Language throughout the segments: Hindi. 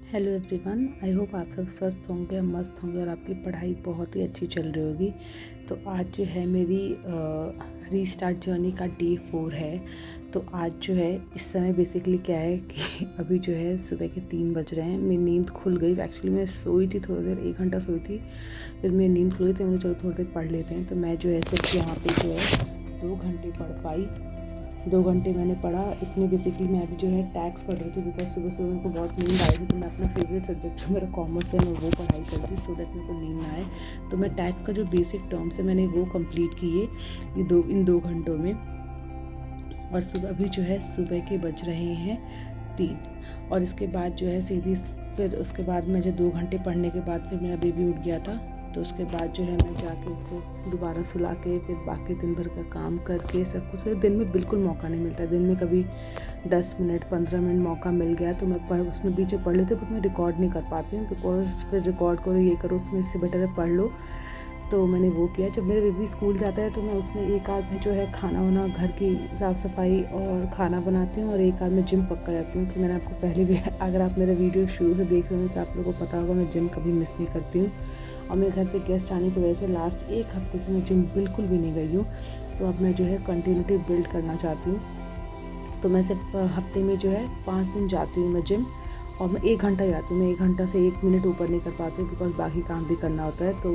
हेलो एवरीवन, आई होप आप सब स्वस्थ होंगे, मस्त होंगे और आपकी पढ़ाई बहुत ही अच्छी चल रही होगी। तो आज जो है मेरी रीस्टार्ट जर्नी का डे 4 है। तो आज जो है इस समय बेसिकली क्या है कि अभी जो है सुबह के 3 बज रहे हैं। मेरी नींद खुल गई। एक्चुअली मैं सोई थी थोड़ी देर, 1 घंटा सोई थी, फिर मेरी नींद खुल गई तो मुझे चलो थोड़ी देर पढ़ लेते हैं। तो मैं जो है सिर्फ यहाँ पे जो है 2 घंटे पढ़ पाई। 2 घंटे मैंने पढ़ा। इसमें बेसिकली मैं अभी जो है टैक्स पढ़ रही थी, बिकॉज सुबह सुबह मेरे को बहुत नींद आई थी। तो मैं अपना फेवरेट सब्जेक्ट जो मेरा कॉमर्स है मैं वो पढ़ाई कर रही थी, सो दैट मेरे को नींद ना आए। तो मैं टैक्स का जो बेसिक टर्म्स है मैंने वो कंप्लीट किए इन 2 घंटों में। और सुबह अभी जो है सुबह के बज रहे हैं 3। और इसके बाद जो है सीधी फिर उसके बाद मैं जो 2 घंटे पढ़ने के बाद फिर मेरा बेबी उठ गया था। तो उसके बाद जो है मैं जाके उसको दोबारा सुला के फिर बाकी दिन भर का काम करके सब कुछ। दिन में बिल्कुल मौका नहीं मिलता है। दिन में कभी 10 मिनट 15 मिनट मौका मिल गया तो मैं उसमें बीच में पढ़ लेती हूँ, बट मैं रिकॉर्ड नहीं कर पाती हूँ, बिकॉज फिर रिकॉर्ड करो ये करो, उसमें इससे बेटर है पढ़ लो। तो मैंने वो किया। जब मेरे बेबी स्कूल जाता है तो मैं उसमें एक आध में जो है खाना वाना, घर की साफ़ सफाई और खाना बनाती हूँ, और एक आध में जिम पक्का जाती हूँ। कि मैंने आपको पहले भी अगर आप मेरा वीडियो शुरू से देख रहे हो तो आप लोगों को पता होगा मैं जिम कभी मिस नहीं करती हूँ। और मेरे घर पे गेस्ट आने की वजह से लास्ट 1 हफ्ते से मैं जिम बिल्कुल भी नहीं गई हूँ। तो अब मैं जो है कंटिन्यूटी बिल्ड करना चाहती हूँ। तो मैं सिर्फ हफ्ते में जो है 5 दिन जाती हूँ मैं जिम। और मैं 1 घंटा जाती हूँ। मैं 1 घंटा से 1 मिनट ऊपर नहीं कर पाती हूँ, बिकॉज बाकी काम भी करना होता है। तो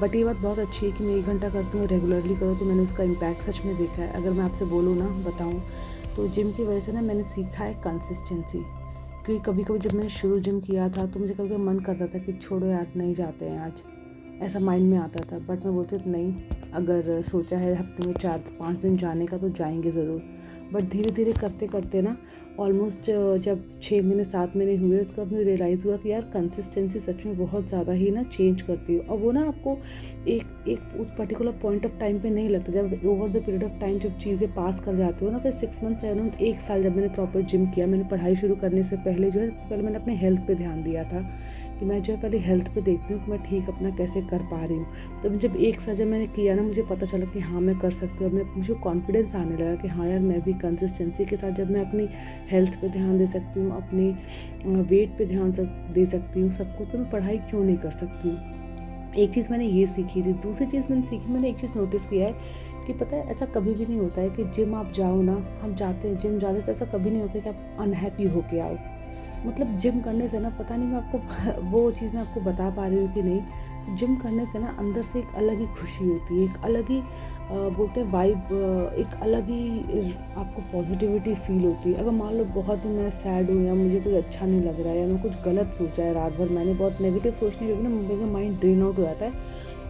बट ये बात बहुत अच्छी है कि मैं 1 घंटा करती हूँ, रेगुलरली करो तो मैंने उसका इम्पैक्ट सच में देखा है। अगर मैं आपसे बोलूँ ना, बताऊँ, तो जिम की वजह से ना मैंने सीखा है कंसिस्टेंसी। क्योंकि कभी कभी जब मैंने शुरू जिम किया था तो मुझे कभी कभी मन करता था कि छोड़ो यार, नहीं जाते हैं आज, ऐसा माइंड में आता था। बट मैं बोलती थी नहीं, अगर सोचा है हफ्ते में 4-5 दिन जाने का तो जाएंगे ज़रूर। बट धीरे धीरे करते करते ना ऑलमोस्ट जब 6 महीने 7 महीने हुए उसका मुझे रियलाइज़ हुआ कि यार कंसिस्टेंसी सच में बहुत ज़्यादा ही ना चेंज करती है। और वो ना आपको एक उस पर्टिकुलर पॉइंट ऑफ टाइम पे नहीं लगता। जब over the period of time जब चीज़ें पास कर जाती हो ना, फिर 6 मंथ 7 मंथ 1 साल जब मैंने प्रॉपर जिम किया, मैंने पढ़ाई शुरू करने से पहले जो है सबसे पहले मैंने अपने हेल्थ पे ध्यान दिया था कि मैं जो है पहले हेल्थ पे देखती हूँ कि मैं ठीक अपना कैसे कर पा रही हूँ। तो जब 1 साल जब मैंने किया ना, मुझे पता चला कि हाँ मैं कर सकती हूँ। मुझे कॉन्फिडेंस आने लगा कि हाँ यार, मैं भी कंसिस्टेंसी के साथ जब मैं अपनी हेल्थ पे ध्यान दे सकती हूँ, अपनी वेट पे ध्यान दे सकती हूँ, सब कुछ, तो मैं पढ़ाई क्यों नहीं कर सकती हूँ। एक चीज़ मैंने ये सीखी थी। दूसरी चीज़ मैंने एक चीज़ नोटिस किया है कि पता है ऐसा कभी भी नहीं होता है कि जिम आप जाओ ना, हम जाते हैं जिम जाते तो ऐसा कभी नहीं होता है कि आप अनहैप्पी होके आओ। मतलब जिम करने से ना, पता नहीं मैं आपको वो चीज़ मैं आपको बता पा रही हूँ कि नहीं, तो जिम करने से ना अंदर से एक अलग ही खुशी होती है, एक अलग ही बोलते हैं वाइब, एक अलग ही आपको पॉजिटिविटी फील होती है। अगर मान लो बहुत ही मैं सैड हूँ या मुझे कुछ अच्छा नहीं लग रहा है या मैं कुछ गलत सोचा है, रात भर मैंने बहुत नेगेटिव सोचने के ना मेरा माइंड ड्रेन आउट हो जाता है,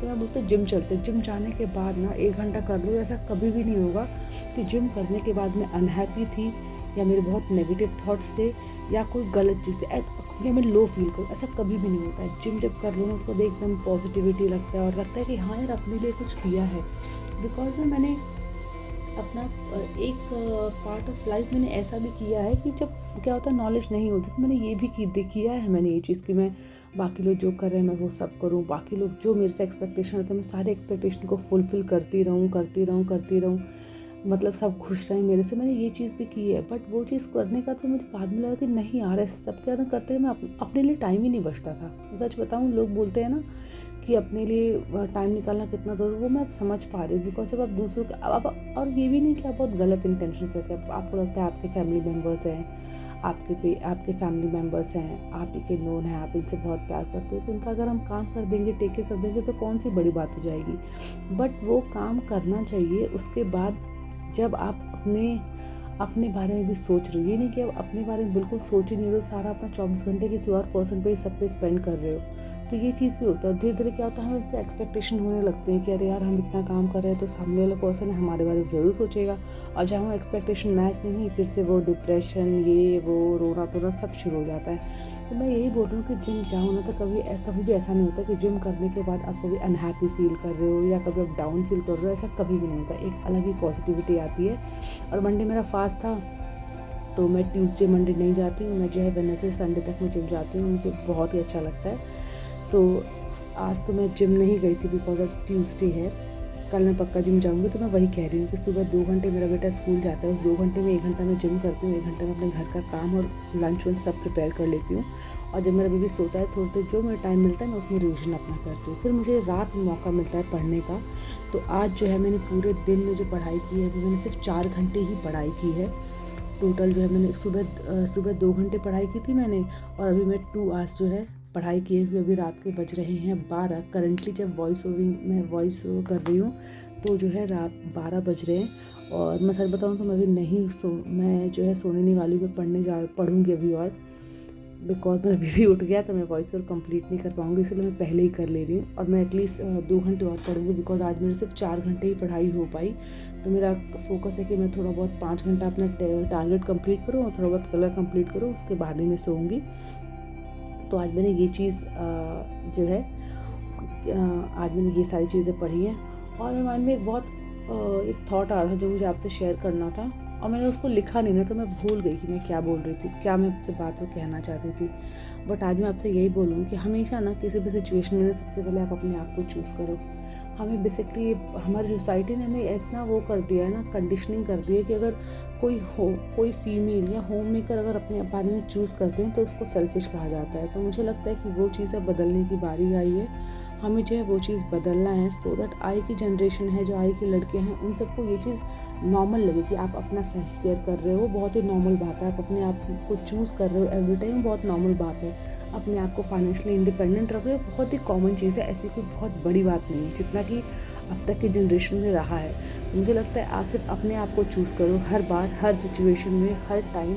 तो मैं बोलती हूँ जिम चलते। जिम जाने के बाद ना 1 घंटा कर लो, ऐसा कभी भी नहीं होगा कि जिम करने के बाद मैं अनहैप्पी थी या मेरे बहुत नेगेटिव थॉट्स थे या कोई गलत चीज़ थी या मैं लो फील करूँ, ऐसा कभी भी नहीं होता है। जिम जब कर लो ना, उसको देख एकदम पॉजिटिविटी लगता है और लगता है कि हाँ यार, अपने लिए कुछ किया है। बिकॉज ना मैंने अपना एक पार्ट ऑफ लाइफ मैंने ऐसा भी किया है कि जब क्या होता है नॉलेज नहीं होती, तो मैंने ये भी किया है मैंने ये चीज़ कि मैं बाकी लोग जो कर रहे हैं मैं वो सब करूँ, बाकी लोग जो मेरे से एक्सपेक्टेशन होता है मैं सारे एक्सपेक्टेशन को फुलफ़िल करती रहूँ, मतलब सब खुश रहें मेरे से। मैंने ये चीज़ भी की है। बट वो चीज़ करने का तो मुझे बाद में लगा कि नहीं यार, ऐसे सब क्या करते मैं अपने लिए टाइम ही नहीं बचता था। सच बताऊँ, लोग बोलते हैं ना कि अपने लिए टाइम निकालना कितना ज़रूरी, वो मैं अब समझ पा रही हूँ। बिकॉज जब आप दूसरों के अब और ये भी नहीं कि आप बहुत गलत इंटेंशन से, आपको लगता है आपके फैमिली मेम्बर्स हैं, आपके फैमिली मेम्बर्स हैं, आप ही के नोन हैं, आप इनसे बहुत प्यार करते हो, तो इनका अगर हम काम कर देंगे, टेक केयर कर देंगे तो कौन सी बड़ी बात हो जाएगी। बट वो काम करना चाहिए उसके बाद, जब आप अपने बारे में भी सोच रहे हो। ये नहीं कि आप अपने बारे में बिल्कुल सोच ही नहीं रहे हो, सारा अपना 24 घंटे किसी और पर्सन पे सब पे स्पेंड कर रहे हो, तो ये चीज़ भी होता है। धीरे धीरे क्या होता है, हमें उससे एक्सपेक्टेशन होने लगते हैं कि अरे यार, हम इतना काम कर रहे हैं तो सामने वाला पर्सन है हमारे बारे में ज़रूर सोचेगा। और जब हम एक्सपेक्टेशन मैच नहीं हुई, फिर से वो डिप्रेशन, ये वो रोना धोना सब शुरू हो जाता है। तो मैं यही बोल रही हूँ कि जिम जाओ ना, तो कभी भी ऐसा नहीं होता कि जिम करने के बाद आप कभी अनहैप्पी फील कर रहे हो या कभी आप डाउन फील कर रहे हो, ऐसा कभी भी नहीं होता। एक अलग ही पॉजिटिविटी आती है। और मंडे मेरा फास्ट था, तो मैं ट्यूसडे मंडे नहीं जाती हूँ, मैं जो है वेडनेसडे संडे तक मैं जिम जाती हूँ, मुझे बहुत ही अच्छा लगता है। तो आज तो मैं जिम नहीं गई थी बिकॉज आज ट्यूसडे है। कल मैं पक्का जिम जाऊँगी। तो मैं वही कह रही हूँ कि सुबह 2 घंटे मेरा बेटा स्कूल जाता है, उस 2 घंटे में 1 घंटा मैं जिम करती हूँ, 1 घंटा मैं अपने घर का काम और लंच वंच सब प्रिपेयर कर लेती हूँ। और जब मेरा बेबी सोता है थोड़ी देर जो मेरा टाइम मिलता है मैं उसमें रिविज़न अपना करती हूँ। फिर मुझे रात में मौका मिलता है पढ़ने का। तो आज जो है मैंने पूरे दिन में जो पढ़ाई की है, अभी मैंने सिर्फ 4 घंटे ही पढ़ाई की है। टोटल जो है मैंने सुबह 2 घंटे पढ़ाई की थी मैंने, और अभी मैं 2 आवर्स जो है पढ़ाई किए हुए अभी रात के बज रहे हैं 12। करंटली जब मैं वॉइस ओवर कर रही हूँ तो जो है रात 12 बज रहे हैं। और मैं सच बताऊँ तो मैं अभी मैं जो है सोने नहीं वाली, मैं पढ़ूँगी अभी, और बिकॉज मेरा बेबी उठ गया तो मैं वॉइस ओवर कंप्लीट नहीं कर पाऊँगी, इसलिए मैं पहले ही कर ले रही हूँ। और मैं एटलीस्ट 2 घंटे और पढ़ूँगी, बिकॉज आज मेरे सिर्फ 4 घंटे ही पढ़ाई हो पाई। तो मेरा फोकस है कि मैं थोड़ा बहुत 5 घंटा अपना टारगेट कंप्लीट करूँ और थोड़ा बहुत कलर कंप्लीट करूँ, उसके बाद ही मैं सोऊंगी। तो आज मैंने ये चीज़ जो है आज मैंने ये सारी चीज़ें पढ़ी हैं। और मेरे माइंड में एक थॉट आ रहा था जो मुझे आपसे शेयर करना था, और मैंने उसको लिखा नहीं ना, तो मैं भूल गई कि मैं क्या बोल रही थी, क्या मैं आपसे बात को कहना चाहती थी। बट आज मैं आपसे यही बोलूँ कि हमेशा ना किसी भी सिचुएशन में सबसे पहले आप अपने आप को चूज़ करो। हमें बेसिकली हमारी सोसाइटी ने हमें इतना वो कर दिया है ना, कंडीशनिंग कर दी है कि अगर कोई फीमेल या होम मेकर अगर अपने बारे में चूज़ करते हैं तो उसको सेल्फिश कहा जाता है। तो मुझे लगता है कि वो चीज़ अब बदलने की बारी आई है। हमें जो है वो चीज़ बदलना है, सो दैट आई की जनरेशन है, जो आई के लड़के हैं, उन सबको ये चीज़ नॉर्मल लगे कि आप अपना सेल्फ केयर कर रहे हो, वो बहुत ही नॉर्मल बात है। आप अपने आप को चूज़ कर रहे हो एवरी टाइम, बहुत नॉर्मल बात है। अपने आप को फाइनेंशियली इंडिपेंडेंट रख रहे हो, बहुत ही कॉमन चीज़ है, ऐसी कोई बहुत बड़ी बात नहीं है जितना कि अब तक की जनरेशन में रहा है। तो मुझे लगता है आप सिर्फ अपने आप को चूज़ करो, हर बार, हर सिचुएशन में, हर टाइम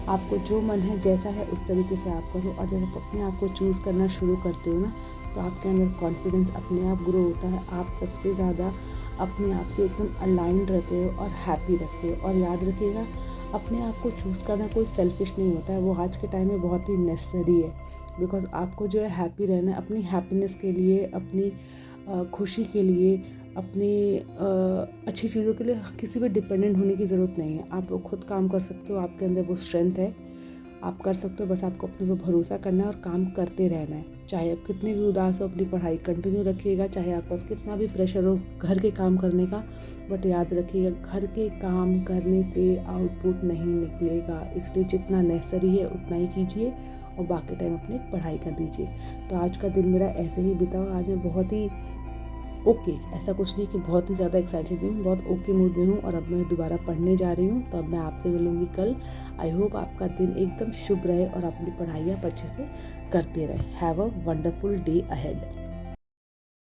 आपको जो मन है जैसा है उस तरीके से आप करो। और जब आप अपने आप को चूज़ करना शुरू करते हो ना, तो आपके अंदर कॉन्फिडेंस अपने आप ग्रो होता है। आप सबसे ज़्यादा अपने आप से एकदम अलाइंड रहते हो और हैप्पी रहते हो। और याद रखिएगा, अपने आप को चूज़ करना कोई सेल्फिश नहीं होता है, वो आज के टाइम में बहुत ही नेसेसरी है। बिकॉज आपको जो है हैप्पी रहना है, अपनी हैप्पीनेस के लिए, अपनी खुशी के लिए, अपनी अच्छी चीज़ों के लिए किसी पे डिपेंडेंट होने की ज़रूरत नहीं है। आप वो खुद काम कर सकते हो, आपके अंदर वो स्ट्रेंथ है, आप कर सकते हो। बस आपको अपने पे भरोसा करना है और काम करते रहना है। चाहे आप कितने भी उदास हो, अपनी पढ़ाई कंटिन्यू रखिएगा, चाहे आप पास कितना भी प्रेशर हो घर के काम करने का, बट याद रखिएगा घर के काम करने से आउटपुट नहीं निकलेगा। इसलिए जितना नेसेसरी है उतना ही कीजिए और बाकी टाइम अपनी पढ़ाई कर दीजिए। तो आज का दिन मेरा ऐसे ही बीता। आज मैं बहुत ही ऐसा कुछ नहीं कि बहुत ही ज़्यादा एक्साइटेड हूँ, बहुत ओके मूड में हूँ। और अब मैं दोबारा पढ़ने जा रही हूँ, तो अब मैं आपसे मिलूँगी कल। आई होप आपका दिन एकदम शुभ रहे और अपनी पढ़ाई आप अच्छे से करते रहें। Have a wonderful day ahead.